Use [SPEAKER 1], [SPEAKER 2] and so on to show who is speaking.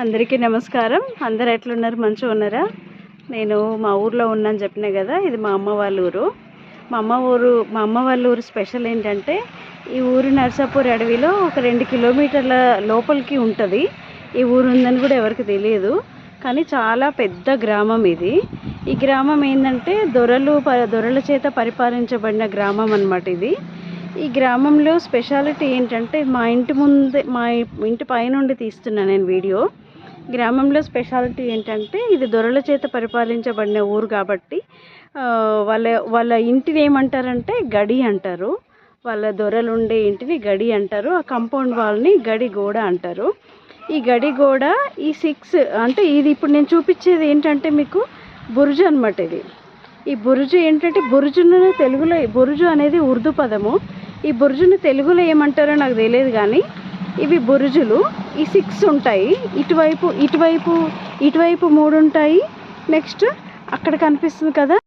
[SPEAKER 1] అందరికీ నమస్కారం. అందరు ఎట్లున్నారు? మంచిగా ఉన్నారా? నేను మా ఊర్లో ఉన్నాను చెప్పినా కదా, ఇది మా అమ్మ వాళ్ళ ఊరు. మా అమ్మ వాళ్ళ ఊరు స్పెషల్ ఏంటంటే, ఈ ఊరు నర్సాపూర్ అడవిలో ఒక 2 కిలోమీటర్ల లోపలికి ఉంటుంది. ఈ ఊరు ఉందని కూడా ఎవరికి తెలియదు, కానీ చాలా పెద్ద గ్రామం ఇది. ఈ గ్రామం ఏంటంటే దొరల చేత పరిపాలించబడిన గ్రామం అన్నమాట ఇది. ఈ గ్రామంలో స్పెషాలిటీ ఏంటంటే, మా ఇంటి పైనుండి తీస్తున్నాను నేను వీడియో. గ్రామంలో స్పెషాలిటీ ఏంటంటే, ఇది దొరల చేత పరిపాలించబడిన ఊరు కాబట్టి వాళ్ళ ఇంటిని ఏమంటారంటే గడి అంటారు. వాళ్ళ దొరలు ఉండే ఇంటిని గడి అంటారు. ఆ కాంపౌండ్ వాళ్ళని గడి గోడ అంటారు. ఈ గడి గోడ ఈ 6 అంటే ఇది ఇప్పుడు నేను చూపించేది ఏంటంటే మీకు బురుజు అనమాట. ఈ బురుజు ఏంటంటే, బురుజు అనేది ఉర్దూ పదము. ఈ బురుజుని తెలుగులో ఏమంటారో నాకు తెలియదు, కానీ ఇవి బురుజులు. ఈ 6 ఉంటాయి. ఇటువైపు 3 ఉంటాయి. నెక్స్ట్ అక్కడ కనిపిస్తుంది కదా,